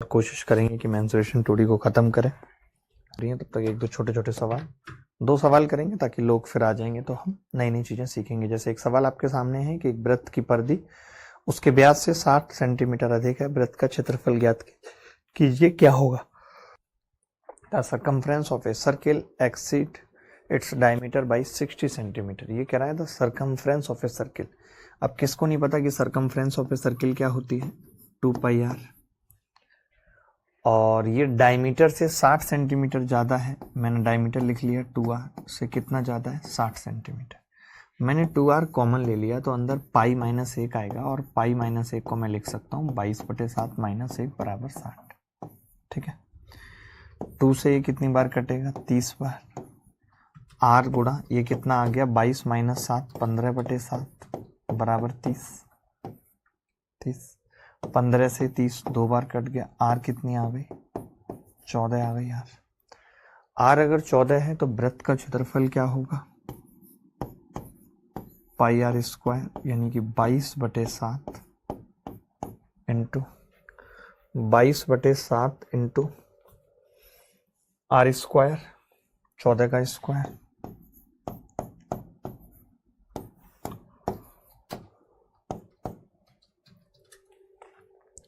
कोशिश करेंगे कि मेंस्ट्रुएशन 2D को ख़त्म करें। तब तक एक दो छोटे छोटे सवाल, 2 सवाल करेंगे ताकि लोग फिर आ जाएंगे तो हम नई नई चीज़ें सीखेंगे। जैसे एक सवाल आपके सामने है कि एक वृत्त की परिधि उसके व्यास से 60 सेंटीमीटर अधिक है, वृत्त का क्षेत्रफल ज्ञात कीजिए, क्या होगा? The circumference of a circle exceed its diameter by 60 centimetre. ये कह रहा है the circumference of a circle. अब किसको नहीं पता कि सर्कमफ्रेंस ऑफ ए सर्किल क्या होती है? 2πr। और ये डायमीटर से 60 सेंटीमीटर ज़्यादा है, मैंने डायमीटर लिख लिया 2r से कितना ज़्यादा है? 60 सेंटीमीटर। मैंने 2r कॉमन ले लिया तो अंदर पाई माइनस 1 आएगा और पाई माइनस 1 को मैं लिख सकता हूँ 22/7 माइनस 1 बराबर 60। ठीक है, 2 से ये कितनी बार कटेगा? 30 बार। r गुणा ये कितना आ गया? 22 माइनस 7 15/7 बराबर 30। 15 से 30 2 बार कट गया। r कितनी आ गई? 14 आ गई। r अगर 14 है तो वृत्त का क्षेत्रफल क्या होगा? πr² यानी कि 22/7 इंटू 22/7 इंटू r², 14 का स्क्वायर।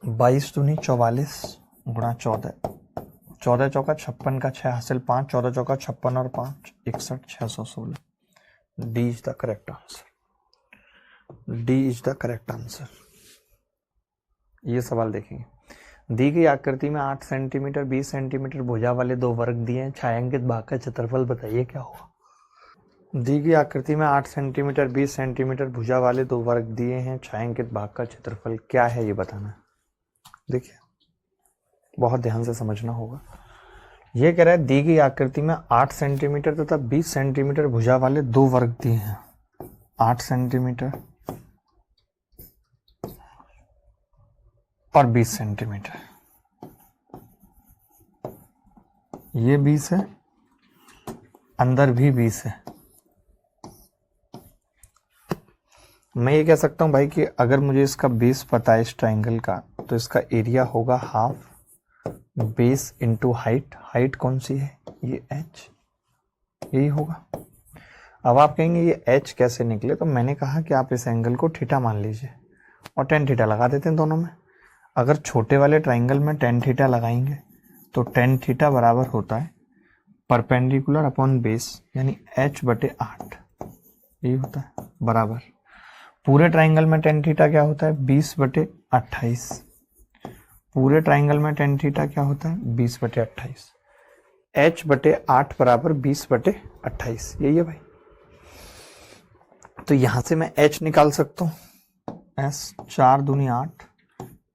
22 दूनी 44 गुणा 14, 14 चौका 56 का 6 हासिल 5, 14 चौका 56 और 5 61 616। D is the correct answer. D is the correct answer. ये सवाल देखेंगे। दी गई आकृति में 8 सेंटीमीटर 20 सेंटीमीटर भुजा वाले 2 वर्ग दिए हैं, छायांकित भाग का क्षेत्रफल बताइए, क्या होगा? दी गई आकृति में 8 सेंटीमीटर 20 सेंटीमीटर भुजा वाले 2 वर्ग दिए हैं, छायांकित भाग का क्षेत्रफल क्या है ये बताना है। देखिए बहुत ध्यान से समझना होगा। ये कह रहा है दी गई आकृति में 8 सेंटीमीटर तथा 20 सेंटीमीटर भुजा वाले 2 वर्ग दिए हैं। 8 सेंटीमीटर और 20 सेंटीमीटर, ये 20 है, अंदर भी 20 है। मैं ये कह सकता हूं भाई कि अगर मुझे इसका बेस पता है इस ट्राइंगल का, तो इसका एरिया होगा half base into height. Height कौन सी है? ये h, यही होगा। अब आप कहेंगे ये h कैसे निकले? तो मैंने कहा कि आप इस एंगल को थीटा मान लीजिए और tan थीटा लगा देते हैं दोनों में। अगर छोटे वाले ट्राइंगल में tan थीटा लगाएंगे तो tan थीटा बराबर होता है परपेंडिकुलर अपॉन बेस यानी h/8, यही होता है बराबर। पूरे ट्राइंगल में tan थीटा क्या होता है? 20/28। पूरे ट्राइंगल में tan थीटा क्या होता है? 20/28। h/8 बराबर 20/28, यही है भाई। तो यहां से मैं h निकाल सकता हूं। s 4 दूनी 8,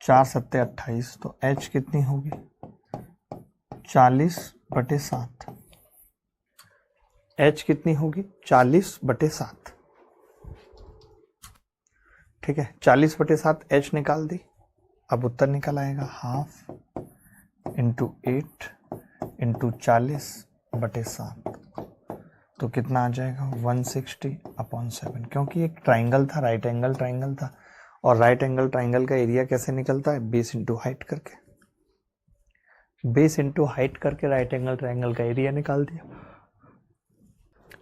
4 7 28, तो h कितनी होगी? 40/7। h कितनी होगी? 40/7। ठीक है, 40/7 h निकाल दी। अब उत्तर निकल आएगा हाफ इंटू 8 इंटू 40/7, तो कितना आ जाएगा? 160/7। क्योंकि एक ट्राइंगल था, राइट एंगल ट्राइंगल था, और राइट एंगल ट्राइंगल का एरिया कैसे निकलता है? बेस इंटू हाइट करके। बेस इंटू हाइट करके राइट एंगल ट्राइंगल का एरिया निकाल दिया।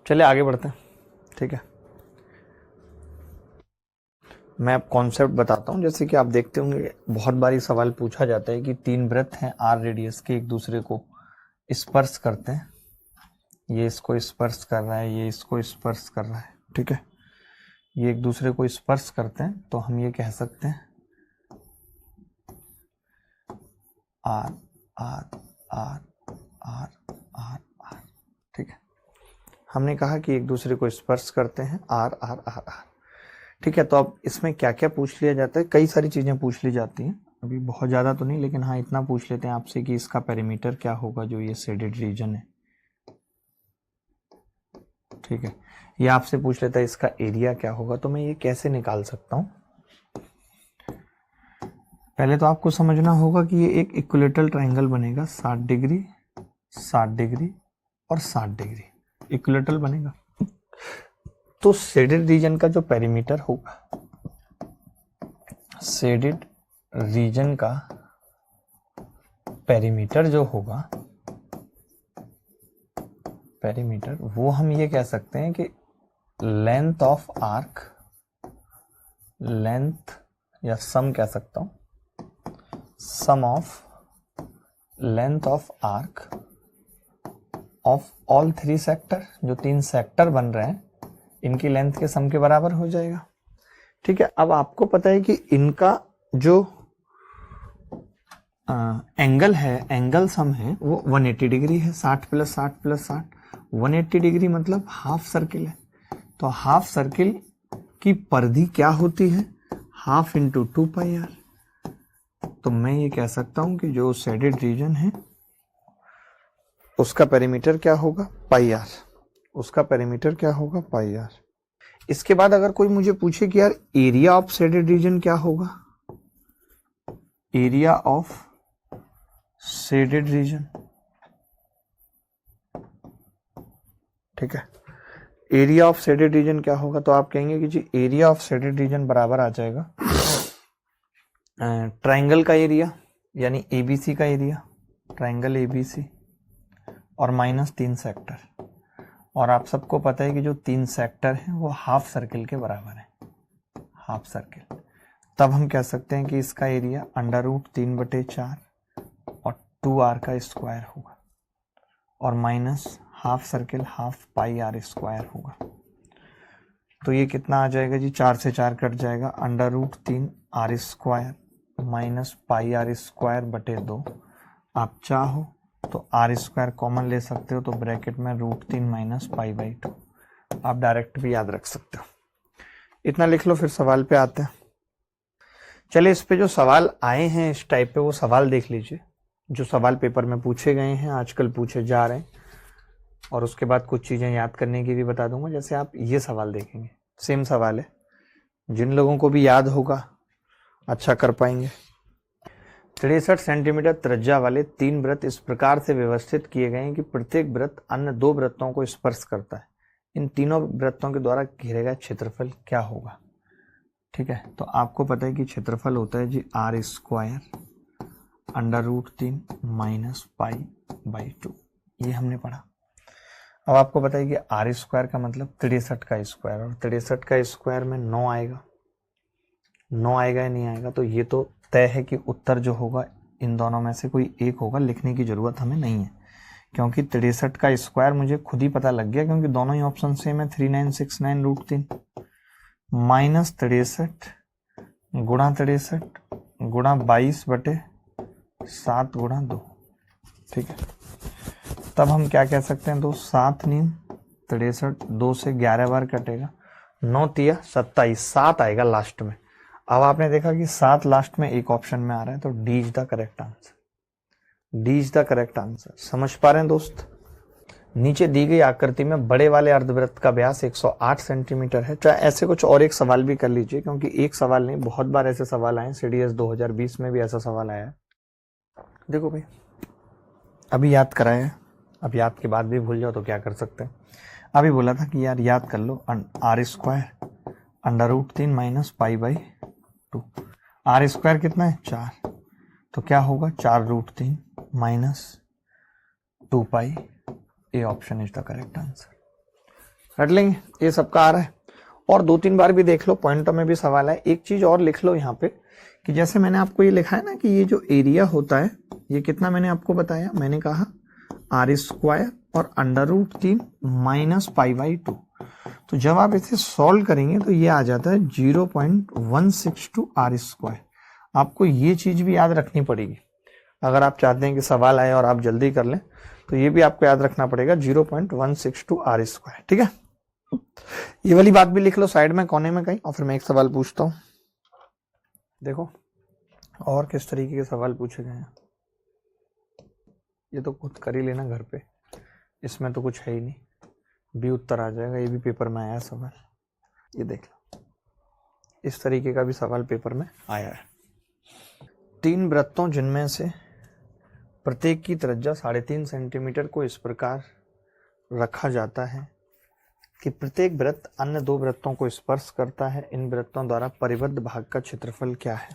चलिए आगे बढ़ते हैं। ठीक है, मैं अब कॉन्सेप्ट बताता हूं। जैसे कि आप देखते होंगे बहुत बारी सवाल पूछा जाता है कि 3 वृत्त हैं r रेडियस के, एक दूसरे को स्पर्श करते हैं। ये इसको स्पर्श कर रहा है, ये इसको स्पर्श कर रहा है। ठीक है, ये एक दूसरे को स्पर्श करते हैं, तो हम ये कह सकते हैं r r r r r r। ठीक है, हमने कहा कि एक दूसरे को स्पर्श करते हैं r r r r। ठीक है, तो अब इसमें क्या क्या पूछ लिया जाता है? कई सारी चीजें पूछ ली जाती हैं, अभी बहुत ज्यादा तो नहीं, लेकिन हाँ इतना पूछ लेते हैं आपसे कि इसका पेरीमीटर क्या होगा जो ये शेडेड रीजन है। ठीक है, ये आपसे पूछ लेता है इसका एरिया क्या होगा। तो मैं ये कैसे निकाल सकता हूँ? पहले तो आपको समझना होगा कि ये एक इक्विलेटरल ट्राइंगल बनेगा, 60 डिग्री 60 डिग्री और 60 डिग्री इक्विलेटरल बनेगा। तो शेडेड रीजन का जो पेरीमीटर होगा, शेडेड रीजन का पेरीमीटर जो होगा, पेरीमीटर वो हम ये कह सकते हैं कि लेंथ ऑफ आर्क, लेंथ या सम कह सकता हूं, sum of length of arc of all 3 sector, जो 3 सेक्टर बन रहे हैं इनकी लेंथ के सम के बराबर हो जाएगा। ठीक है, अब आपको पता है कि इनका जो एंगल है, एंगल सम है वो 180 डिग्री है, 60 प्लस 60 प्लस 60, 180 डिग्री मतलब हाफ सर्किल है। तो हाफ सर्किल की परिधि क्या होती है, हाफ इंटू 2 पाई आर। तो मैं ये कह सकता हूं कि जो शेडेड रीजन है उसका पेरीमीटर क्या होगा, पाई आर, उसका पेरीमीटर क्या होगा, पाई आर। इसके बाद अगर कोई मुझे पूछे कि यार एरिया ऑफ शेडेड रीजन क्या होगा, एरिया ऑफ शेडेड रीजन, ठीक है, एरिया ऑफ शेडेड रीजन क्या होगा, तो आप कहेंगे कि जी एरिया ऑफ शेडेड रीजन बराबर आ जाएगा ट्राइंगल का एरिया यानी एबीसी का एरिया, ट्राइंगल एबीसी और माइनस 3 सेक्टर। और आप सबको पता है कि जो 3 सेक्टर हैं वो हाफ सर्किल के बराबर है, हाफ सर्किल। तब हम कह सकते हैं कि इसका एरिया √3/4 और 2r का स्क्वायर होगा और minus half circle half pi r square होगा। तो ये कितना आ जाएगा जी, 4 से 4 कट जाएगा, √3r square minus pi r square बटे 2। आप चाहो तो आर स्क्वायर कॉमन ले सकते हो, तो ब्रैकेट में √3 माइनस पाई/2 आप डायरेक्ट भी याद रख सकते हो। इतना लिख लो, फिर सवाल पे आते हैं। चलिए, इस पे जो सवाल आए हैं इस टाइप पे वो सवाल देख लीजिए, जो सवाल पेपर में पूछे गए हैं, आजकल पूछे जा रहे हैं। और उसके बाद कुछ चीजें याद करने की भी बता दूंगा। जैसे आप ये सवाल देखेंगे, सेम सवाल है, जिन लोगों को भी याद होगा अच्छा कर पाएंगे। 63 सेंटीमीटर त्रिज्या वाले 3 वृत्त इस प्रकार से व्यवस्थित किए गए हैं कि प्रत्येक वृत्त अन्य 2 वृत्तों को स्पर्श करता है। इन तीनों वृत्तों के द्वारा घेरे गए क्षेत्रफल क्या होगा। ठीक है, तो आपको पता है कि क्षेत्रफल होता है जी r स्क्वायर √3 माइनस पाई/2, ये हमने पढ़ा। अब आपको पता है कि r स्क्वायर का मतलब 63 का स्क्वायर, और 63 का स्क्वायर में 9 आएगा, 9 आएगा या नहीं आएगा। तो ये तो तय है कि उत्तर जो होगा इन दोनों में से कोई एक होगा, लिखने की जरूरत हमें नहीं है, क्योंकि 63 का स्क्वायर मुझे खुद ही पता लग गया, क्योंकि दोनों ही ऑप्शन सेम है। 3969 √3 माइनस 63 गुणा 63 गुणा 22/7 गुणा 2। ठीक है, तब हम क्या कह सकते हैं, तो 7 नीम 63, 2 से 11 बार कटेगा, 9 तिया 27, 7 आएगा लास्ट में। अब आपने देखा कि 7 लास्ट में एक ऑप्शन में आ रहा है, तो D is the correct answer, D is the correct answer. समझ पा रहे हैं दोस्त। नीचे दी गई आकृति में बड़े वाले अर्धवृत्त का व्यास 108 सेंटीमीटर है। चाहे ऐसे कुछ और एक सवाल भी कर लीजिए, क्योंकि एक सवाल नहीं, बहुत बार ऐसे सवाल आए। CDS 2020 में भी ऐसा सवाल आया है। देखो भाई, अभी याद कराया, अब याद के बाद भी भूल जाओ तो क्या कर सकते हैं। अभी बोला था कि यार याद कर लो, r square √3 minus pi. r square कितना है, 4, तो क्या होगा 4√3 minus 2 pi. A option is the correct answer. हट लेंगे, ये सबका आ रहा है। और 2-3 बार भी देख लो, पॉइंटों में भी सवाल है। एक चीज और लिख लो यहाँ पे कि जैसे मैंने आपको ये लिखा है ना कि ये जो एरिया होता है ये कितना मैंने आपको बताया, मैंने कहा r स्क्वायर और √3 माइनस पाई/2। तो जब आप इसे सॉल्व करेंगे तो ये आ जाता है 0.162 r स्क्वायर। आपको ये चीज भी याद रखनी पड़ेगी अगर आप चाहते हैं कि सवाल आए और आप जल्दी कर लें, तो ये भी आपको याद रखना पड़ेगा 0.162 r स्क्वायर। ठीक है, ये वाली बात भी लिख लो साइड में कोने में कहीं, और फिर मैं एक सवाल पूछता हूं। देखो और किस तरीके के सवाल पूछे गए हैं, ये तो खुद कर ही लेना घर पे, इसमें तो कुछ है ही नहीं, भी उत्तर आ जाएगा। ये भी पेपर में आया सवाल, ये देख लो, इस तरीके का भी सवाल पेपर में आया है। 3 वृत्तों जिनमें से प्रत्येक की त्रिज्या 3.5 सेंटीमीटर को इस प्रकार रखा जाता है कि प्रत्येक वृत्त अन्य 2 वृत्तों को स्पर्श करता है। इन वृत्तों द्वारा परिबद्ध भाग का क्षेत्रफल क्या है,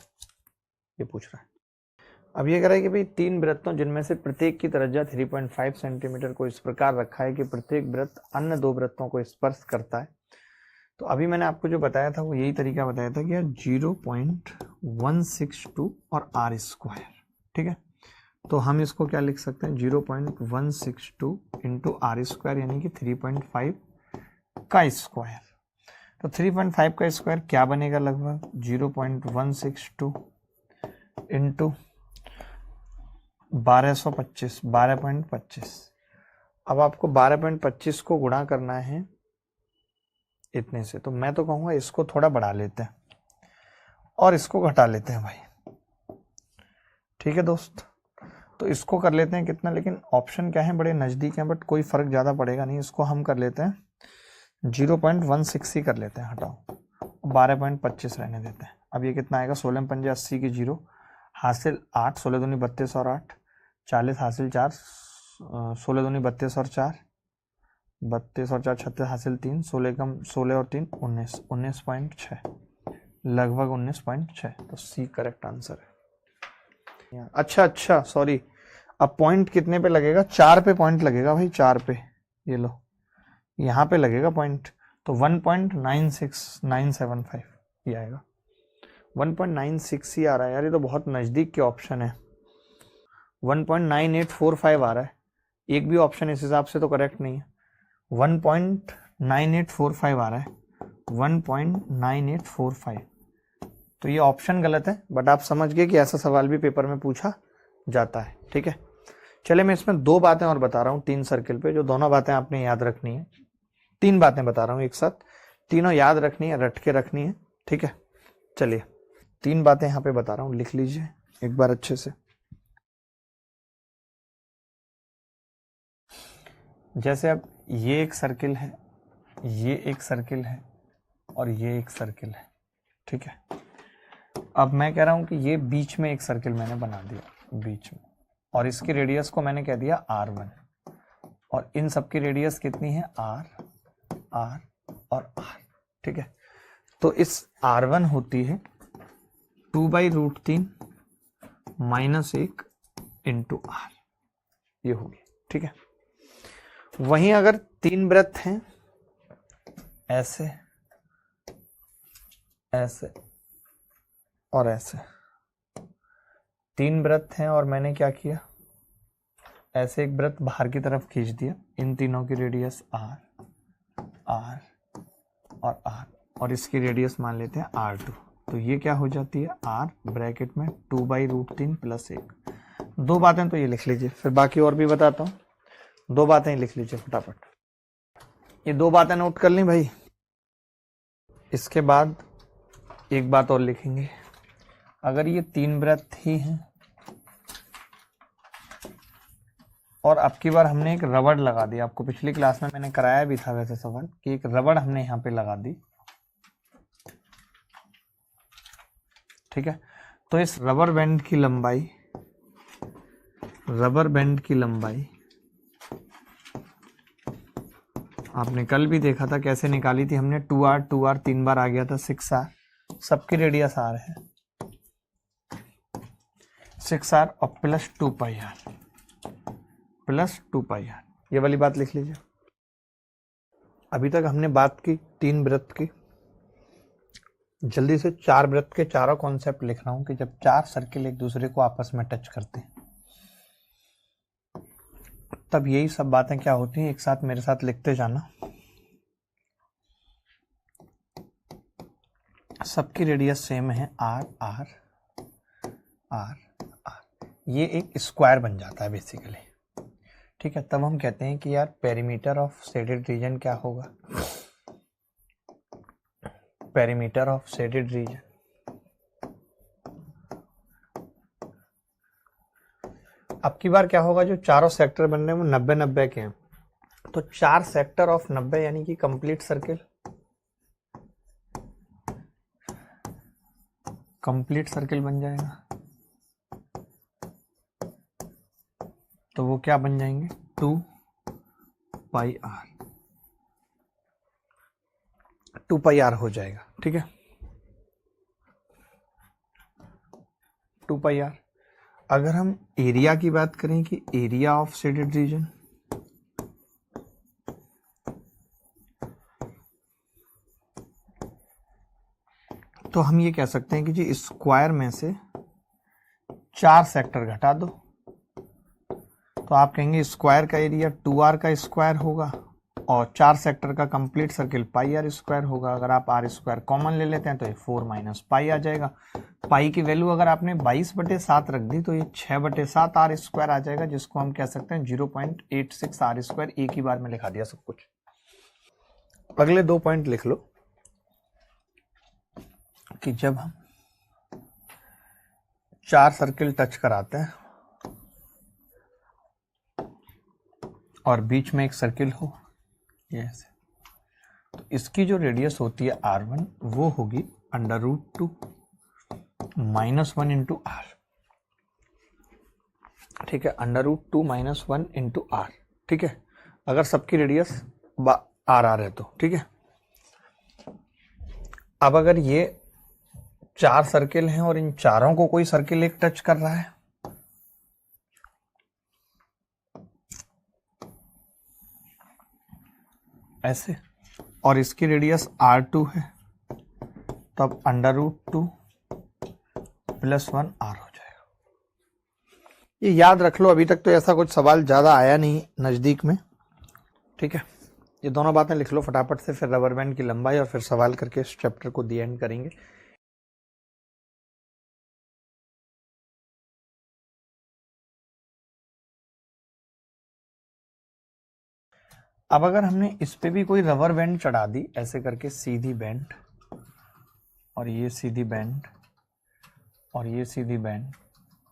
ये पूछ रहा है। अब ये कह रहा है कि भाई 3 वृत्तों जिनमें से प्रत्येक की त्रिज्या 3.5 सेंटीमीटर को इस प्रकार रखा है कि प्रत्येक वृत्त अन्य 2 वृत्तों को स्पर्श करता है। तो अभी मैंने आपको जो बताया था वो यही तरीका बताया था कि यार 0.162 और आर स्क्वायर, ठीक है। तो हम इसको क्या लिख सकते हैं, 0.162 इंटू आर स्क्वायर यानी कि 3.5 का स्क्वायर। तो 3.5 का स्क्वायर क्या बनेगा, लगभग 0.162 इंटू 1225, 12.25। अब आपको 12.25 को गुणा करना है इतने से, तो मैं तो कहूँगा इसको थोड़ा बढ़ा लेते हैं और इसको घटा लेते हैं भाई, ठीक है दोस्त। तो इसको कर लेते हैं कितना, लेकिन ऑप्शन क्या है, बड़े नज़दीक हैं बट कोई फर्क ज़्यादा पड़ेगा नहीं। इसको हम कर लेते हैं 0.16 ही कर लेते हैं, हटाओ 12.25 रहने देते हैं। अब ये कितना आएगा, 16 पंजे 80 की 0 हासिल 8, 16 दूनी 32 और 8 40 हासिल 4, 16 दूनी 32 और 4 32 और 4 36 हासिल 3, 16 कम 16 और 3 19, 19.6, लगभग 19.6। तो सी करेक्ट आंसर है। अच्छा सॉरी, अब पॉइंट कितने पे लगेगा, 4 पे पॉइंट लगेगा भाई, 4 पे, ये लो यहाँ पे लगेगा पॉइंट। तो 1.96975 ये आएगा, 1.96 ही आ रहा है यार, ये तो बहुत नज़दीक के ऑप्शन है। 1.9845 आ रहा है, एक भी ऑप्शन इस हिसाब से तो करेक्ट नहीं है। 1.9845 आ रहा है, 1.9845। तो ये ऑप्शन गलत है, बट आप समझ गए कि ऐसा सवाल भी पेपर में पूछा जाता है, ठीक है। चले मैं इसमें 2 बातें और बता रहा हूँ 3 सर्किल पे, जो दोनों बातें आपने याद रखनी है। 3 बातें बता रहा हूँ एक साथ, तीनों याद रखनी है, रट के रखनी है, ठीक है। चलिए 3 बातें यहाँ पे बता रहा हूँ, लिख लीजिए एक बार अच्छे से। जैसे अब ये एक सर्किल है, ये एक सर्किल है और ये एक सर्किल है, ठीक है। अब मैं कह रहा हूं कि ये बीच में एक सर्किल मैंने बना दिया बीच में, और इसकी रेडियस को मैंने कह दिया R1, और इन सब की रेडियस कितनी है, R R और R, ठीक है। तो इस R1 होती है 2/√3 - 1 इंटू R, ये होगी, ठीक है। वहीं अगर 3 वृत्त हैं, ऐसे ऐसे और ऐसे, 3 वृत्त हैं और मैंने क्या किया, ऐसे एक वृत्त बाहर की तरफ खींच दिया, इन तीनों की रेडियस R R और R, और इसकी रेडियस मान लेते हैं R2। तो ये क्या हो जाती है, R ब्रैकेट में 2/√3 + 1। 2 बातें तो ये लिख लीजिए, फिर बाकी और भी बताता हूँ। 2 बातें लिख लीजिए फटाफट, ये 2 बातें नोट कर ली भाई। इसके बाद एक बात और लिखेंगे, अगर ये 3 वृत्त ही हैं और अब की बार हमने एक रबड़ लगा दी, आपको पिछली क्लास में मैंने कराया भी था वैसे सवाल कि एक रबड़ हमने यहाँ पे लगा दी, ठीक है। तो इस रबर बैंड की लंबाई, रबर बैंड की लंबाई आपने कल भी देखा था कैसे निकाली थी हमने, 2R 2R 3 बार आ गया था, 6R, सबकी रेडियस R है, 6R और प्लस 2πr, ये वाली बात लिख लीजिए। अभी तक हमने बात की 3 वृत्त की, जल्दी से 4 वृत्त के चारों कॉन्सेप्ट लिख रहा हूं कि जब 4 सर्किल एक दूसरे को आपस में टच करते हैं तब यही सब बातें क्या होती हैं, एक साथ मेरे साथ लिखते जाना। सबकी रेडियस सेम है, R R R R, ये एक स्क्वायर बन जाता है बेसिकली, ठीक है। तब हम कहते हैं कि यार पेरीमीटर ऑफ शेडेड रीजन क्या होगा, पेरीमीटर ऑफ शेडेड रीजन, अब की बार क्या होगा, जो चारों सेक्टर बन रहे हैं वो 90-90 के हैं, तो 4 सेक्टर ऑफ 90 यानी कि कंप्लीट सर्किल, कंप्लीट सर्किल बन जाएगा। तो वो क्या बन जाएंगे, 2πr, 2πr हो जाएगा, ठीक है, 2πr। अगर हम एरिया की बात करें कि एरिया ऑफ शेडेड रीजन, तो हम ये कह सकते हैं कि जी स्क्वायर में से 4 सेक्टर घटा दो, तो आप कहेंगे स्क्वायर का एरिया 2r का स्क्वायर होगा और 4 सेक्टर का complete circle pi r square होगा। अगर आप आर स्क्वायर कॉमन ले लेते हैं तो ये 4 माइनस पाई आ जाएगा। पाई की वैल्यू अगर आपने 22/7 रख दी तो ये 6/7 आर स्क्वायर आ जाएगा, जिसको हम कह सकते हैं 0.86 आर स्क्वायर। एक ही बार में लिखा दिया सब कुछ। अगले 2 पॉइंट लिख लो कि जब हम 4 सर्किल टच कराते हैं और बीच में एक सर्किल हो, ये ऐसे, तो इसकी जो रेडियस होती है r1 वो होगी √2 -1 इंटू r। ठीक है, √2 -1 इंटू r। ठीक है, अगर सबकी रेडियस r है तो ठीक है। अब अगर ये 4 सर्किल हैं और इन चारों को कोई सर्किल एक टच कर रहा है, ऐसे, और इसकी रेडियस r2 है, तो अब √2 +1 r हो जाएगा। ये याद रख लो। अभी तक तो ऐसा कुछ सवाल ज्यादा आया नहीं नजदीक में। ठीक है, ये दोनों बातें लिख लो फटाफट से, फिर रबर बैंड की लंबाई और फिर सवाल करके इस चैप्टर को दी एंड करेंगे। अब अगर हमने इस पे भी कोई रबर बैंड चढ़ा दी ऐसे करके, सीधी बैंड, और ये सीधी बैंड, और ये सीधी बैंड,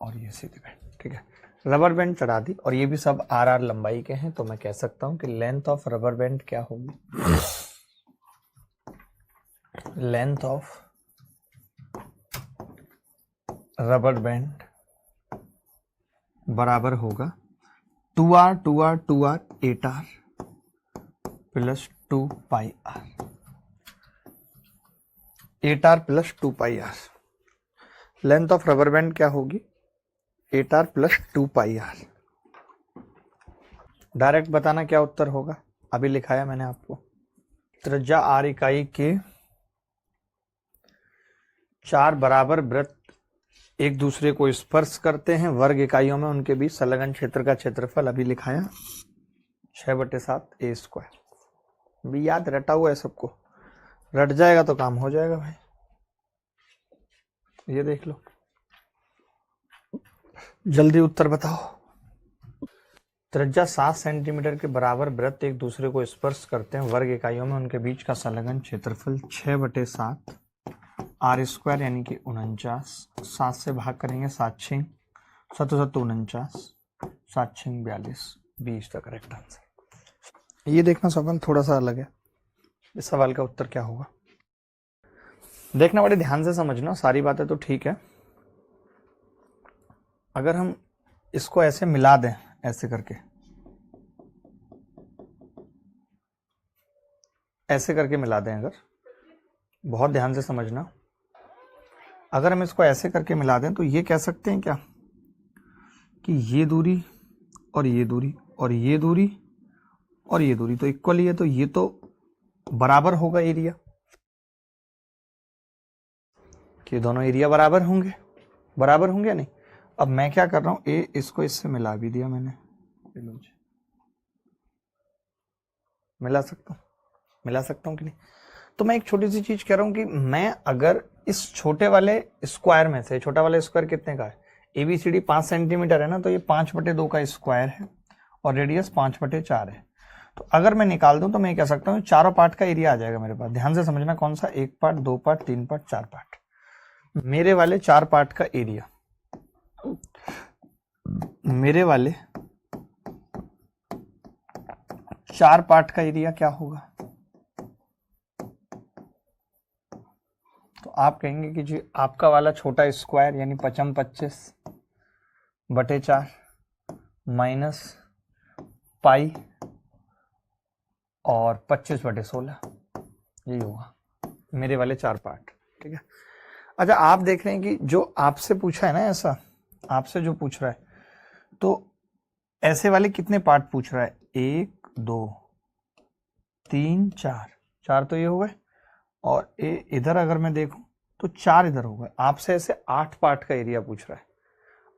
और ये सीधी बैंड, ठीक है, रबर बैंड चढ़ा दी, और ये भी सब r लंबाई के हैं, तो मैं कह सकता हूं कि लेंथ ऑफ रबर बैंड क्या होगी, लेंथ ऑफ रबर बैंड बराबर होगा 2r 2r 2r 8r plus 2 pi r, 8r plus 2 pi r। Length of rubber band क्या होगी, 8r प्लस 2 पाई r। डायरेक्ट बताना क्या उत्तर होगा, अभी लिखाया मैंने आपको। त्रिज्या r इकाई के 4 बराबर वृत्त एक दूसरे को स्पर्श करते हैं, वर्ग इकाइयों में उनके बीच संलग्न क्षेत्र का क्षेत्रफल, अभी लिखाया 6/7 a स्क्वायर। भी याद रटा हुआ है सबको, रट जाएगा तो काम हो जाएगा भाई। ये देख लो, जल्दी उत्तर बताओ। त्रिज्या 7 सेंटीमीटर के बराबर वृत्त एक दूसरे को स्पर्श करते हैं, वर्ग इकाइयों में उनके बीच का संलग्न क्षेत्रफल 6/7 आर स्क्वायर, यानी कि 49। 7 से भाग करेंगे, 7 6 7 7 49, 7 6 42, 20 का करेक्ट आंसर। ये देखना सवाल थोड़ा सा अलग है, इस सवाल का उत्तर क्या होगा देखना, बड़े ध्यान से समझना। सारी बातें तो ठीक है, अगर हम इसको ऐसे मिला दें, ऐसे करके, ऐसे करके मिला दें, अगर बहुत ध्यान से समझना, अगर हम इसको ऐसे करके मिला दें तो ये कह सकते हैं क्या कि ये दूरी और ये दूरी और ये दूरी और ये दूरी तो इक्वल ही है, तो ये तो बराबर होगा एरिया, कि दोनों एरिया बराबर होंगे, बराबर होंगे नहीं। अब मैं क्या कर रहा हूं, ए इसको इससे मिला भी दिया मैंने, मिला सकता हूं कि नहीं। तो मैं एक छोटी सी चीज कह रहा हूं कि मैं अगर इस छोटे वाले स्क्वायर में से, छोटा वाला स्क्वायर कितने का है, ABCD 5 सेंटीमीटर है ना, तो ये 5/2 का स्क्वायर है और रेडियस 5/4 है। तो अगर मैं निकाल दूं तो मैं कह सकता हूँ चारों पार्ट का एरिया आ जाएगा मेरे पास। ध्यान से समझना, कौन सा, 1 पार्ट 2 पार्ट 3 पार्ट 4 पार्ट, मेरे वाले 4 पार्ट का एरिया, मेरे वाले 4 पार्ट का एरिया क्या होगा, तो आप कहेंगे कि जी आपका वाला छोटा स्क्वायर यानी 55/4 माइनस पाई और 25/16, यही होगा मेरे वाले 4 पार्ट। ठीक है, अच्छा आप देख रहे हैं कि जो आपसे पूछा है ना ऐसा, आपसे जो पूछ रहा है, तो ऐसे वाले कितने पार्ट पूछ रहा है? 1 2 3 4, 4 तो ये हो गए, और इधर अगर मैं देखूं तो 4 इधर हो गए। आपसे ऐसे 8 पार्ट का एरिया पूछ रहा है,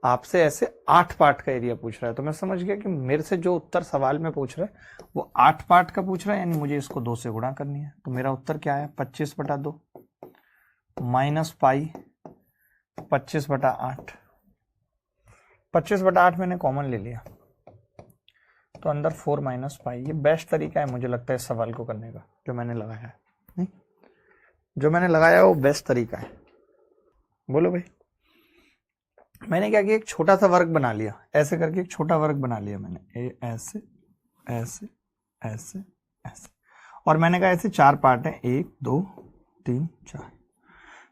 आपसे ऐसे 8 पार्ट का एरिया पूछ रहा है। तो मैं समझ गया कि मेरे से जो उत्तर सवाल में पूछ रहा है वो 8 पार्ट का पूछ रहा है, यानी मुझे इसको 2 से गुणा करनी है। तो मेरा उत्तर क्या है? 25/2 माइनस पाई 25/8। 25/8 मैंने कॉमन ले लिया, तो अंदर 4 माइनस पाई। ये बेस्ट तरीका है मुझे लगता है इस सवाल को करने का, जो मैंने लगाया है। नहीं, जो मैंने लगाया है वो बेस्ट तरीका है। बोलो भाई। मैंने क्या किया, एक छोटा सा वर्ग बना लिया, ऐसे करके एक छोटा वर्ग बना लिया मैंने, ऐसे ऐसे ऐसे ऐसे, और मैंने कहा ऐसे 4 पार्ट हैं, 1 2 3 4।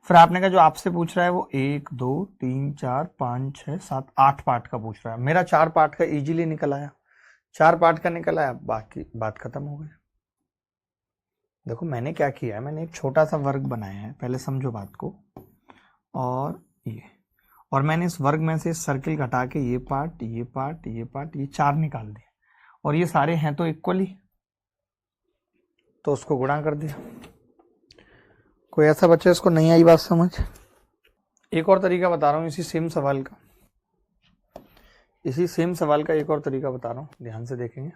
फिर आपने कहा जो आपसे पूछ रहा है वो 1 2 3 4 5 6 7 8 पार्ट का पूछ रहा है। मेरा 4 पार्ट का इजीली निकल आया, 4 पार्ट का निकल आया, बाकी बात खत्म हो गई। देखो मैंने क्या किया है, मैंने एक छोटा सा वर्ग बनाया है, पहले समझो बात को। और मैंने इस वर्ग में से सर्किल घटा के ये पार्ट ये पार्ट ये पार्ट ये 4 निकाल दिए, और ये सारे हैं तो इक्वली, तो उसको गुणा कर दिया। कोई ऐसा बच्चा इसको नहीं आई बात समझ? एक और तरीका बता रहा हूं इसी सेम सवाल का, एक और तरीका बता रहा हूं, ध्यान से देखेंगे।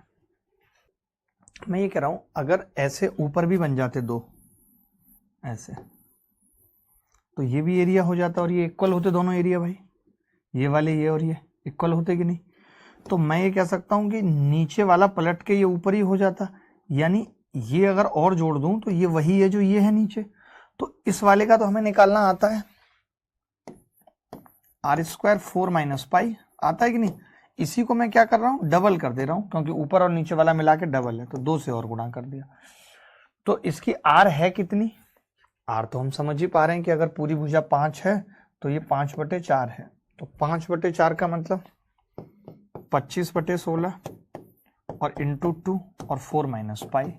मैं ये कह रहा हूं अगर ऐसे ऊपर भी बन जाते 2 ऐसे, तो ये भी एरिया हो जाता और ये इक्वल होते दोनों एरिया भाई, ये वाले ये और ये इक्वल होते कि नहीं? तो मैं ये कह सकता हूं कि नीचे वाला पलट के ये ऊपर ही हो जाता, यानी ये अगर और जोड़ दूं तो ये वही है जो ये है नीचे। तो इस वाले का तो हमें निकालना आता है, r² 4 माइनस पाई आता है कि नहीं? इसी को मैं क्या कर रहा हूं, डबल कर दे रहा हूं, क्योंकि ऊपर और नीचे वाला मिला के डबल है, तो 2 से और गुणा कर दिया। तो इसकी r है कितनी? r तो हम समझ ही पा रहे हैं कि अगर पूरी भुजा 5 है तो ये 5/4 है, तो 5/4 का मतलब 25/16 और इंटू 2 और 4 माइनस पाई,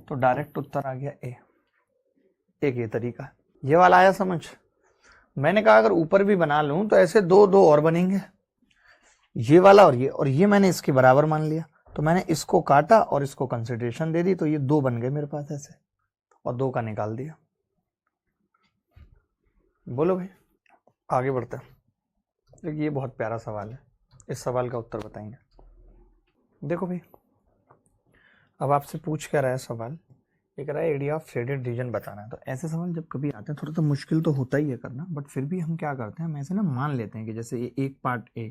तो डायरेक्ट उत्तर आ गया ए। एक ये तरीका, ये वाला आया समझ? मैंने कहा अगर ऊपर भी बना लूं तो ऐसे 2 2 और बनेंगे, ये वाला और ये मैंने इसके बराबर मान लिया, तो मैंने इसको काटा और इसको कंसिडरेशन दे दी, तो ये 2 बन गए मेरे पास ऐसे, और 2 का निकाल दिया। बोलो भाई, आगे बढ़ते हैं। ये बहुत प्यारा सवाल है, इस सवाल का उत्तर बताएंगे। देखो भाई, अब आपसे पूछ क्या रहा है सवाल, ये कह रहा है एरिया ऑफ शेडेड रीजन बताना है। तो ऐसे सवाल जब कभी आते हैं थोड़ा तो मुश्किल तो होता ही है करना, बट फिर भी हम क्या करते हैं, हम ऐसे ना मान लेते हैं कि जैसे ये एक पार्ट ए,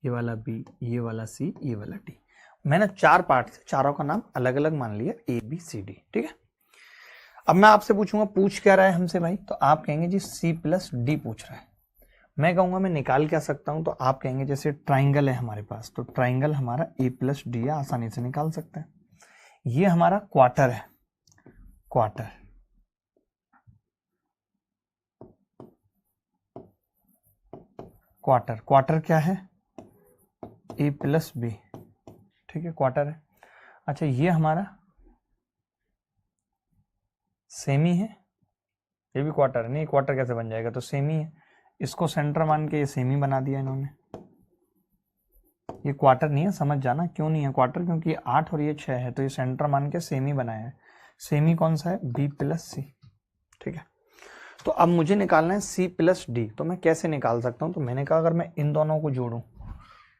ये वाला बी, ये वाला सी, ये वाला डी। मैंने 4 पार्ट थे, चारों का नाम अलग अलग मान लिया, ए बी सी डी, ठीक है। अब मैं आपसे पूछूंगा पूछ क्या रहा है हमसे भाई, तो आप कहेंगे जी C+D पूछ रहा है। मैं कहूंगा मैं निकाल क्या सकता हूं, तो आप कहेंगे जैसे ट्राइंगल है हमारे पास, तो ट्राइंगल हमारा A+D है, आसानी से निकाल सकते हैं। ये हमारा क्वार्टर है, क्वार्टर, क्वार्टर, क्वार्टर क्या है? A+B, ठीक है, क्वार्टर है। अच्छा ये हमारा सेमी है, ये भी क्वार्टर है, नहीं क्वार्टर कैसे बन जाएगा, तो सेमी है, इसको सेंटर मान के ये सेमी बना दिया इन्होंने। ये क्वार्टर नहीं है, समझ जाना क्यों नहीं है क्वार्टर, क्योंकि ये 8 और ये 6 है, तो ये सेंटर मान के सेमी बनाया है। सेमी कौन सा है? B+C, ठीक है। तो अब मुझे निकालना है C+D, तो मैं कैसे निकाल सकता हूं, तो मैंने कहा अगर मैं इन दोनों को जोड़ूं,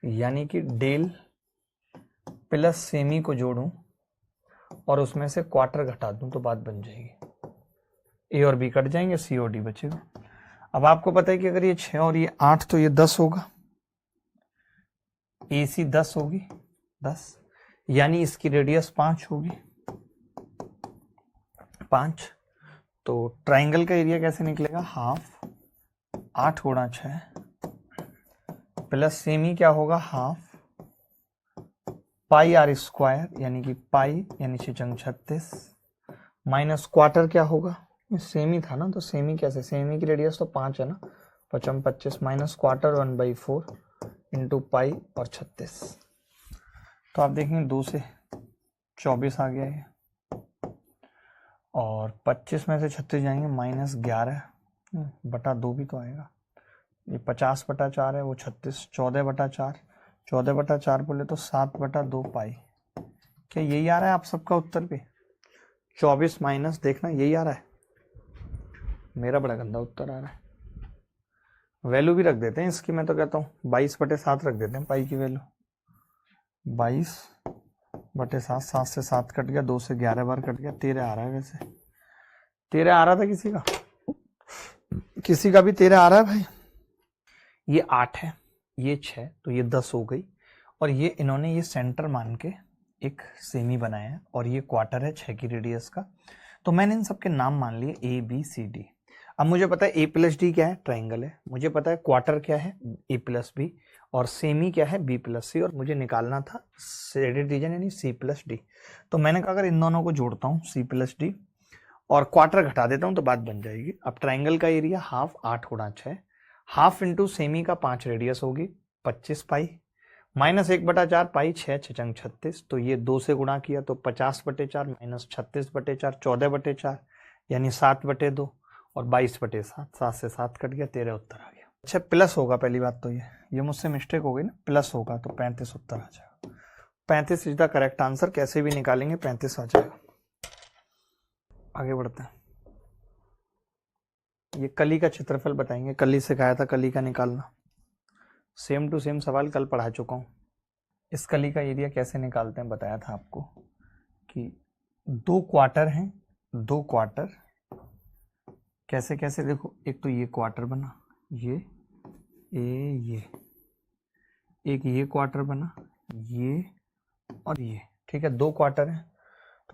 यानी कि डेल प्लस सेमी को जोड़ूं और उसमें से क्वार्टर घटा दूं, तो बात बन जाएगी, ए और बी कट जाएंगे, सी और डी बचेगा। अब आपको पता है कि अगर ये 6 और ये 8 तो ये 10 होगा, AC 10 होगी, 10, यानी इसकी रेडियस 5 होगी, 5। तो ट्राइंगल का एरिया कैसे निकलेगा? हाफ 8 गुणा 6 प्लस सेमी क्या होगा? हाफ पाई r², यानी कि पाई यानी 6×36 माइनस क्वार्टर क्या होगा? सेमी था ना, तो सेमी कैसे, सेमी की रेडियस तो 5 है ना, 5×25 माइनस क्वार्टर 1/4 इंटू पाई और 36। तो आप देखेंगे 2 से 24 आ गया है, और 25 में से 36 जाएंगे -11/2 भी तो आएगा, ये 50/4 है, वो 36, 14/4, 14/4 बोले तो 7/2 पाई। क्या यही आ रहा है आप सबका उत्तर भी? 24 माइनस देखना यही आ रहा है। मेरा बड़ा गंदा उत्तर आ रहा है। वैल्यू भी रख देते हैं इसकी, मैं तो कहता हूँ 22/7 रख देते हैं पाई की वैल्यू। 22/7, 7 से 7 कट गया, 2 से 11 बार कट गया, 13 आ रहा है। वैसे 13 आ रहा था किसी का भी 13 आ रहा है भाई। ये 8 है, ये 6, तो ये 10 हो गई। और ये इन्होंने ये सेंटर मान के एक सेमी बनाया है और ये क्वार्टर है 6 की रेडियस का। तो मैंने इन सबके नाम मान लिए ए बी सी डी। अब मुझे पता है ए प्लस डी क्या है, ट्राइंगल है। मुझे पता है क्वार्टर क्या है, ए प्लस बी, और सेमी क्या है, बी प्लस सी, और मुझे निकालना था शेडेड रीजन यानी सी प्लस डी। तो मैंने कहा अगर इन दोनों को जोड़ता हूँ सी प्लस डी और क्वार्टर घटा देता हूँ तो बात बन जाएगी। अब ट्राइंगल का एरिया हाफ 8 गुणा 6, हाफ इंटू सेमी का 5 रेडियस होगी 25 पाई, माइनस 1/4 पाई, 6 6 36। तो ये 2 से गुणा किया तो 50/4 माइनस 36/4 14/4 यानी 7/2 और 22/7, 7 से 7 कट गया, 13 उत्तर आ गया। अच्छा प्लस होगा, पहली बात तो ये मुझसे मिस्टेक हो गई ना, प्लस होगा तो 35 उत्तर आ जाएगा। 35 इज द करेक्ट आंसर, कैसे भी निकालेंगे 35 आ जाएगा। आगे बढ़ते हैं। ये कली का क्षेत्रफल बताएंगे, कली सिखाया था कली का निकालना, सेम टू सेम सवाल कल पढ़ा चुका हूँ। इस कली का एरिया कैसे निकालते हैं बताया था आपको कि 2 क्वार्टर हैं, 2 क्वार्टर कैसे कैसे देखो, एक तो ये क्वार्टर बना, ये एक ये क्वार्टर बना, ये और ये, ठीक है। 2 क्वार्टर है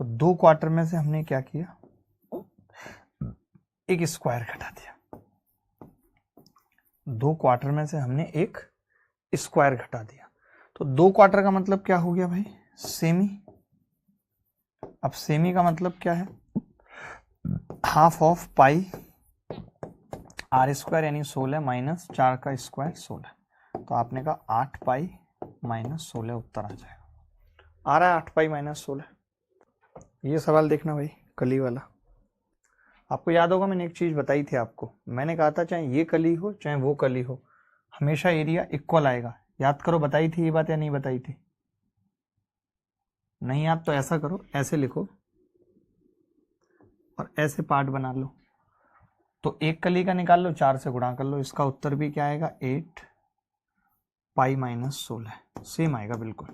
तो 2 क्वार्टर में से हमने क्या किया, एक स्क्वायर घटा दिया। 2 क्वार्टर में से हमने एक स्क्वायर घटा दिया। तो 2 क्वार्टर का मतलब क्या हो गया भाई, सेमी। अब सेमी का मतलब क्या है, half of pi r square यानी 16 माइनस 4 का स्क्वायर 16। तो आपने कहा 8 पाई माइनस 16 उत्तर आ जाएगा। आ रहा है 8 पाई माइनस 16। ये सवाल देखना भाई कली वाला। आपको याद होगा मैंने एक चीज बताई थी आपको, मैंने कहा था चाहे ये कली हो चाहे वो कली हो हमेशा एरिया इक्वल आएगा। याद करो, बताई थी ये बात या नहीं बताई थी? नहीं याद तो ऐसा करो, ऐसे लिखो और ऐसे पार्ट बना लो। तो एक कली का निकाल लो, 4 से गुणा कर लो, इसका उत्तर भी क्या आएगा 8 पाई माइनस 16, सेम आएगा बिल्कुल।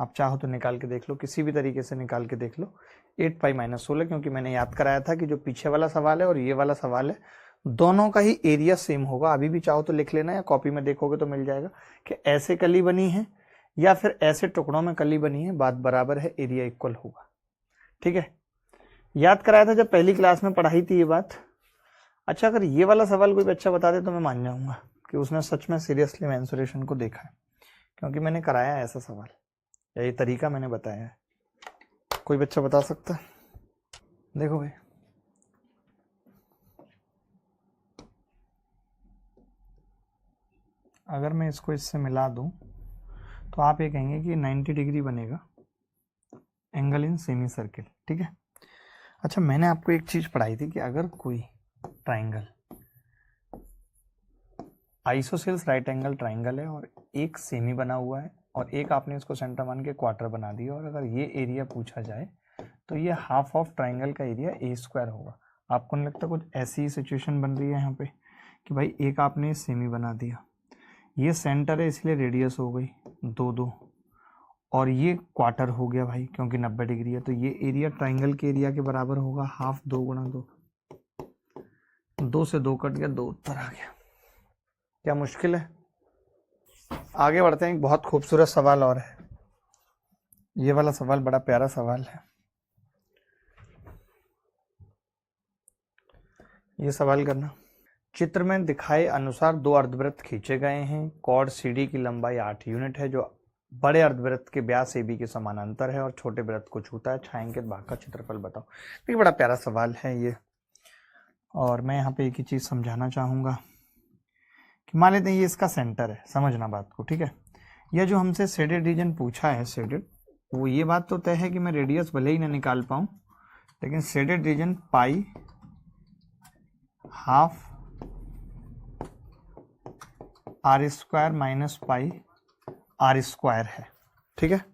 आप चाहो तो निकाल के देख लो, किसी भी तरीके से निकाल के देख लो 8 पाई माइनस 16, क्योंकि मैंने याद कराया था कि जो पीछे वाला सवाल है और ये वाला सवाल है दोनों का ही एरिया सेम होगा। अभी भी चाहो तो लिख लेना या कॉपी में देखोगे तो मिल जाएगा कि ऐसे कली बनी है या फिर ऐसे टुकड़ों में कली बनी है, बात बराबर है, एरिया इक्वल होगा। ठीक है, याद कराया था जब पहली क्लास में पढ़ाई थी ये बात। अच्छा, अगर ये वाला सवाल कोई बच्चा बता दे तो मैं मान जाऊंगा कि उसने सच में सीरियसली मेंसुरेशन को देखा है, क्योंकि मैंने कराया है ऐसा सवाल, ये तरीका मैंने बताया है। कोई बच्चा बता सकता है? देखो भाई, अगर मैं इसको इससे मिला दूं तो आप ये कहेंगे कि 90 डिग्री बनेगा एंगल इन सेमी सर्किल। ठीक है। अच्छा, मैंने आपको एक चीज पढ़ाई थी कि अगर कोई triangle isosceles right angle triangle है और एक सेमी बना हुआ है और एक आपने इसको सेंटर मान के क्वार्टर बना दिया, और अगर ये एरिया पूछा जाए तो ये हाफ ऑफ ट्राइंगल का एरिया ए स्क्वायर होगा। आपको नहीं लगता कुछ ऐसी ही सिचुएशन बन रही है यहाँ पे कि भाई एक आपने सेमी बना दिया, ये सेंटर है इसलिए रेडियस हो गई 2 2, और ये क्वार्टर हो गया भाई क्योंकि 90 डिग्री है, तो ये एरिया ट्राइंगल के एरिया के बराबर होगा हाफ 2 गुणा 2। 2 से 2 कट गया, 2 उत्तर आ गया। क्या मुश्किल है? आगे बढ़ते हैं। एक बहुत खूबसूरत सवाल और है, ये वाला सवाल बड़ा प्यारा सवाल है। ये सवाल करना, चित्र में दिखाए अनुसार 2 अर्धवृत्त खींचे गए हैं। कॉर्ड सीडी की लंबाई 8 यूनिट है जो बड़े अर्धवृत्त के व्यास AB के समानांतर है और छोटे वृत्त को छूता है। छायांकित भाग का क्षेत्रफल बताओ। ये बड़ा प्यारा सवाल है ये, और मैं यहाँ पे एक ही चीज समझाना चाहूंगा कि मान लेते हैं ये इसका सेंटर है, समझना बात को। ठीक है, यह जो हमसे शेडेड रीजन पूछा है शेडेड, वो ये बात तो तय है कि मैं रेडियस भले ही ना निकाल पाऊं, लेकिन shaded region pi half r square minus pi r square है, ठीक है।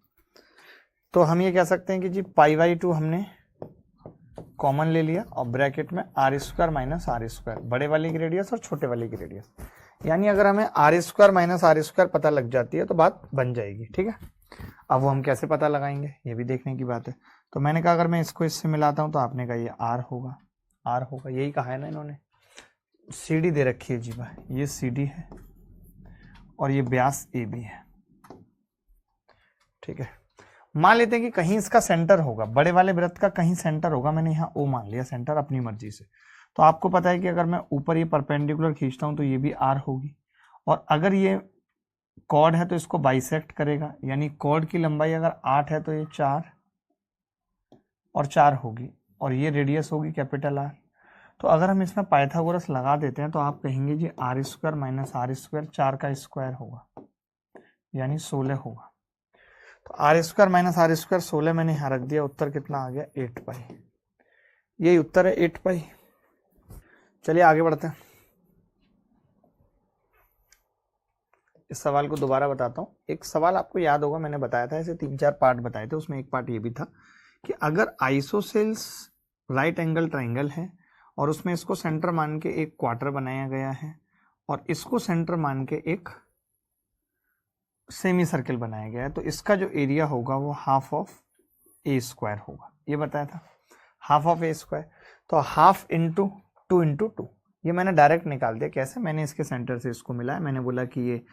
तो हम ये कह सकते हैं कि जी पाई बाई 2 हमने कॉमन ले लिया और ब्रैकेट में r square minus r square, बड़े वाले की रेडियस और छोटे वाले की रेडियस, यानी अगर हमें r square minus r square पता लग जाती है तो बात बन जाएगी, ठीक है। अब वो हम कैसे पता लगाएंगे ये भी देखने की बात है। तो मैंने कहा अगर मैं इसको इससे मिलाता हूं तो आपने कहा ये आर होगा, आर होगा, यही कहा है ना इन्होंने। सी डी दे रखी है जी भाई, ये सी डी है और ये व्यास ए बी है, ठीक है। मान लेते हैं कि कहीं इसका सेंटर होगा, बड़े वाले वृत्त का कहीं सेंटर होगा, मैंने यहाँ ओ मान लिया सेंटर अपनी मर्जी से। तो आपको पता है कि अगर मैं ऊपर ये परपेंडिकुलर खींचता हूं तो ये भी आर होगी, और अगर ये कॉर्ड है तो इसको बाइसेक्ट करेगा, यानी कॉर्ड की लंबाई अगर 8 है तो ये 4 और 4 होगी, और ये रेडियस होगी कैपिटल आर। तो अगर हम इसमें पाइथागोरस लगा देते हैं तो आप कहेंगे जी r square minus r square 4 का स्क्वायर होगा, यानी 16 होगा। तो r square minus r square 16 मैंने यहाँ रख दिया, उत्तर कितना आ गया 8 पाई, यही उत्तर है 8 पाई। चलिए आगे बढ़ते हैं। इस सवाल को दोबारा बताता हूँ। एक सवाल आपको याद होगा, मैंने बताया था, ऐसे 3-4 पार्ट बताए थे, उसमें एक पार्ट ये भी था कि अगर आइसोसेल्स राइट एंगल ट्राइंगल है और उसमें इसको सेंटर मान के एक क्वार्टर बनाया गया है और इसको सेंटर मान के एक सेमी सर्किल बनाया गया है, तो इसका जो एरिया होगा वो हाफ ऑफ ए स्क्वायर होगा, ये बताया था, हाफ ऑफ ए स्क्वायर। तो हाफ इंटू 2 इंटू 2, ये मैंने डायरेक्ट निकाल दिया। कैसे? मैंने इसके सेंटर से इसको मिलाया, मैंने बोला कि ये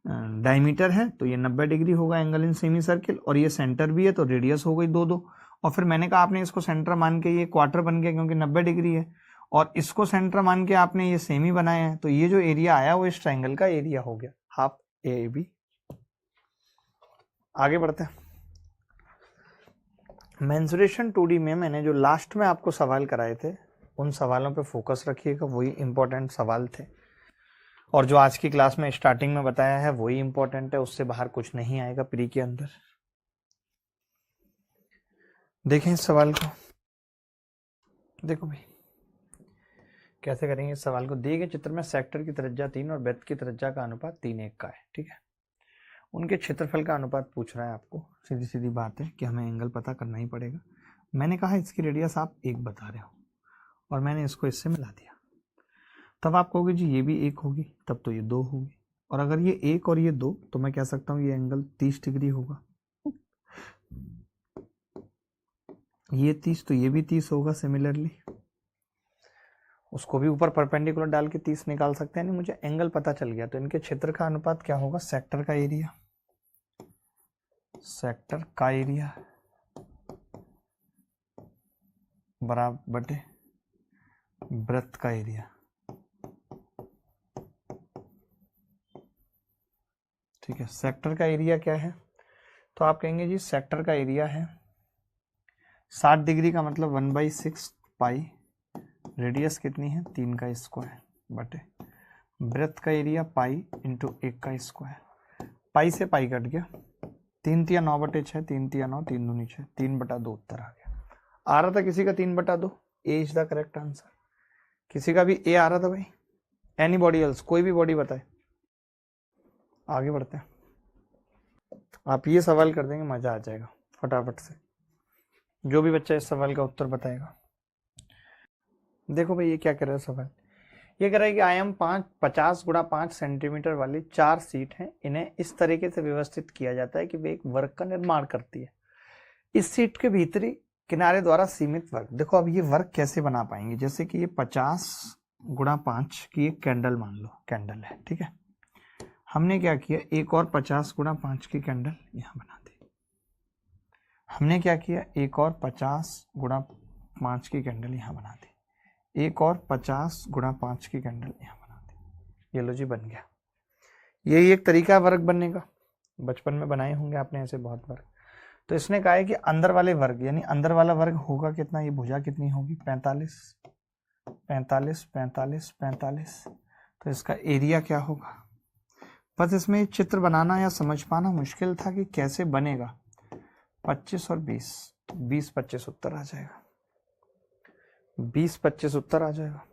डायमीटर है तो ये 90 डिग्री होगा एंगल इन सेमी सर्किल, और ये सेंटर भी है तो रेडियस हो गई 2-2, और फिर मैंने कहा आपने इसको सेंटर मान के ये क्वार्टर बन गया क्योंकि 90 डिग्री है, और इसको सेंटर मान के आपने ये सेमी बनाया है, तो ये जो एरिया आया वो इस ट्राइंगल का एरिया हो गया, हाफ ए बी। आगे बढ़ते हैं। मेंसुरेशन 2D में मैंने जो लास्ट में आपको सवाल कराए थे उन सवालों पे फोकस रखिएगा, वही इंपॉर्टेंट सवाल थे, और जो आज की क्लास में स्टार्टिंग में बताया है वही इंपॉर्टेंट है, उससे बाहर कुछ नहीं आएगा प्री के अंदर। देखें इस सवाल को, देखो भाई कैसे करेंगे इस सवाल को। दिए गए चित्र में सेक्टर की त्रिज्या 3 और वृत्त की त्रिज्या का अनुपात 3:1 का है, ठीक है। उनके क्षेत्रफल का अनुपात पूछ रहा है आपको, सीधी सीधी बात है कि हमें एंगल पता करना ही पड़ेगा। मैंने कहा इसकी रेडियस आप 1 बता रहे हो और मैंने इसको इससे मिला दिया, तब आप कहोगे जी ये भी 1 होगी, तब तो ये 2 होगी, और अगर ये 1 और ये 2 तो मैं कह सकता हूँ ये एंगल 30 डिग्री होगा, ये 30 तो ये भी 30 होगा। सिमिलरली उसको भी ऊपर परपेंडिकुलर डाल के 30 निकाल सकते हैं, नहीं मुझे एंगल पता चल गया। तो इनके क्षेत्र का अनुपात क्या होगा? सेक्टर का एरिया, सेक्टर का एरिया बराबर बटे वृत्त का एरिया, ठीक है। सेक्टर का एरिया क्या है? तो आप कहेंगे जी सेक्टर का एरिया है 60 डिग्री का मतलब 1/6 पाई, रेडियस कितनी है 3 का स्क्वायर बटे वृत्त का एरिया पाई इंटू 1 का स्क्वायर। पाई से पाई कट गया, 3×9/6, 3×9, 3×2 6, 3/2 उत्तर आ गया। आ रहा था किसी का 3/2, ए इज द करेक्ट आंसर। किसी का भी ए आ रहा था भाई? एनी बॉडी एल्स, कोई भी बॉडी बताए। आगे बढ़ते हैं। आप ये सवाल कर देंगे मजा आ जाएगा फटाफट से, जो भी बच्चा इस सवाल का उत्तर बताएगा। देखो भाई ये क्या कर रहा है सवाल, ये कह रहा है कि आयाम 50x5 सेंटीमीटर वाली 4 सीट हैं, इन्हें इस तरीके से व्यवस्थित किया जाता है कि वे एक वर्ग का निर्माण करती है। इस सीट के भीतरी किनारे द्वारा सीमित वर्ग। देखो अब ये वर्ग कैसे बना पाएंगे, जैसे कि ये 50x5 की एक कैंडल मान लो, कैंडल है, ठीक है। हमने क्या किया, एक और 50x5 की कैंडल यहाँ बना दी। हमने क्या किया, एक और 50x5 की कैंडल यहाँ बना दी, एक और 50x5 की कैंडल यहाँ बना दी। ये लो जी बन गया। यही एक तरीका है वर्ग बनने का, बचपन में बनाए होंगे आपने ऐसे बहुत वर्ग। तो इसने कहा है कि अंदर वाले वर्ग, यानी अंदर वाला वर्ग होगा कितना, ये भुजा कितनी होगी 45, 45, 45, 45। तो इसका एरिया क्या होगा? बस इसमें चित्र बनाना या समझ पाना मुश्किल था कि कैसे बनेगा। 25 और 20, 20-25 उत्तर आ जाएगा, 20-25 उत्तर आ जाएगा।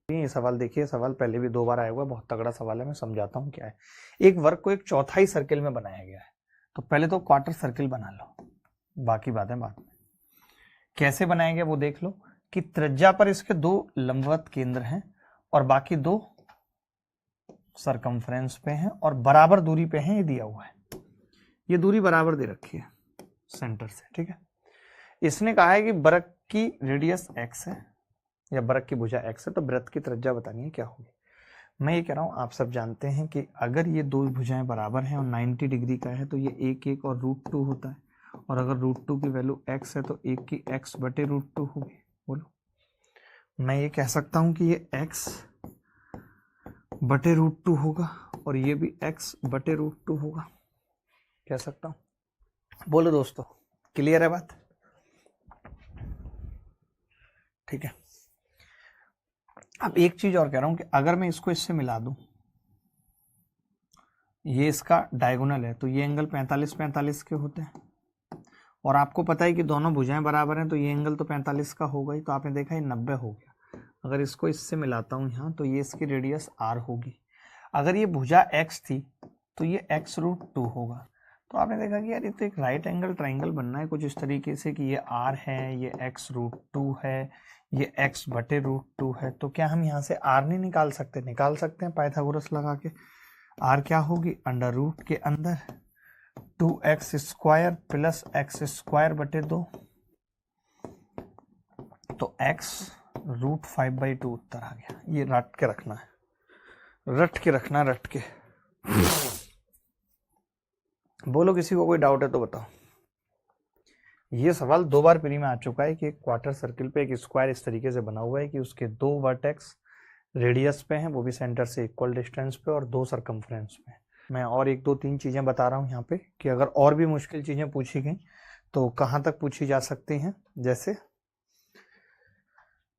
ये सवाल देखिए, सवाल पहले भी 2 बार आया हुआ है, बहुत तगड़ा सवाल है, मैं समझाता हूँ क्या है। एक वर्ग को एक चौथाई सर्किल में बनाया गया है, तो पहले तो क्वार्टर सर्किल बना लो, बाकी बातें बाद में। कैसे बनाया गया वो देख लो कि त्रिज्या पर इसके 2 लंबवत केंद्र हैं और बाकी 2 सरकमफ्रेंस पे हैं और बराबर दूरी पे हैं, ये दिया हुआ है, ये दूरी बराबर दे रखी है सेंटर से, ठीक है। इसने कहा है कि वृत्त की रेडियस x है या वृत्त की भुजा x है, तो वृत्त की त्रिज्या बतानी है क्या होगी। मैं ये कह रहा हूं, आप सब जानते हैं कि अगर ये 2 भुजाएं बराबर हैं और 90 डिग्री का है तो ये 1 और √2 होता है, और अगर √2 की वैल्यू x है तो 1 की x बटे √2 होगी। बोलो, मैं ये कह सकता हूं कि ये x बटे √2 होगा और ये भी x बटे √2 होगा, कह सकता हूं। बोलो दोस्तों, क्लियर है बात? ठीक है। अब एक चीज और कह रहा हूं कि अगर मैं इसको इससे मिला दूं, ये इसका डायगोनल है, तो ये एंगल 45 के होते हैं, और आपको पता है कि दोनों भुजाएं बराबर हैं, तो ये एंगल तो 45 का होगा ही, तो आपने देखा ये 90 हो गया। अगर इसको इससे मिलाता हूं यहाँ, तो ये इसकी रेडियस r होगी। अगर ये भुजा x थी तो ये x√2 होगा। तो आपने देखा कि यार ये तो एक राइट एंगल ट्राइंगल बनना है कुछ इस तरीके से कि ये r है, ये x√2 है, ये x बटे √2 है। तो क्या हम यहाँ से r नहीं निकाल सकते? निकाल सकते हैं पाइथागोरस लगा के। r क्या होगी? अंडर रूट के अंदर 2x² प्लस x² बटे 2, तो x √5/2 उत्तर आ गया। ये रट के रखना है, रट के रखना, रट के। बोलो किसी को कोई डाउट है तो बताओ। ये सवाल 2 बार प्री में आ चुका है कि एक क्वार्टर सर्किल पे एक स्क्वायर इस तरीके से बना हुआ है कि उसके 2 वर्टेक्स रेडियस पे हैं, वो भी सेंटर से इक्वल डिस्टेंस पे, और 2 सरकमफ्रेंस पे। मैं और 1 2 3 चीजें बता रहा हूँ यहाँ पे कि अगर और भी मुश्किल चीजें पूछी गई तो कहाँ तक पूछी जा सकती हैं। जैसे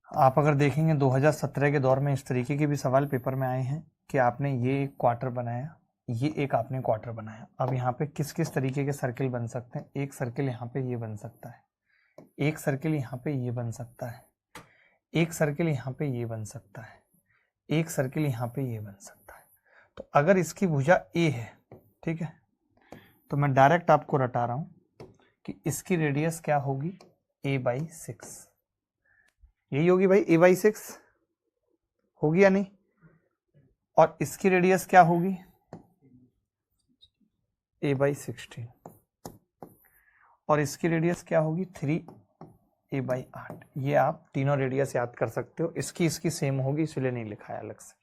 आप अगर देखेंगे 2017 के दौर में इस तरीके के भी सवाल पेपर में आए हैं कि आपने ये एक क्वार्टर बनाया, ये एक आपने क्वार्टर बनाया। अब यहाँ पे किस किस तरीके के सर्किल बन सकते हैं? एक सर्किल यहाँ पे ये बन सकता है, एक सर्किल यहाँ पे ये बन सकता है, एक सर्किल यहाँ पे ये बन सकता है, एक सर्किल यहाँ पे ये बन सकता है। तो अगर इसकी भुजा a है, ठीक है, तो मैं डायरेक्ट आपको रटा रहा हूं कि इसकी रेडियस क्या होगी? a/6। यही होगी भाई, a/6 होगी या नहीं? और इसकी रेडियस क्या होगी? a/16। और इसकी रेडियस क्या होगी? 3a/8। ये आप तीनों रेडियस याद कर सकते हो। इसकी सेम होगी, इसलिए नहीं लिखा है अलग से।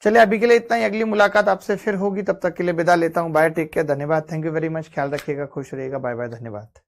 चलिए अभी के लिए इतना ही, अगली मुलाकात आपसे फिर होगी, तब तक के लिए विदा लेता हूं। बाय, टेक केयर, धन्यवाद, थैंक यू वेरी मच, ख्याल रखिएगा, खुश रहिएगा, बाय बाय, धन्यवाद।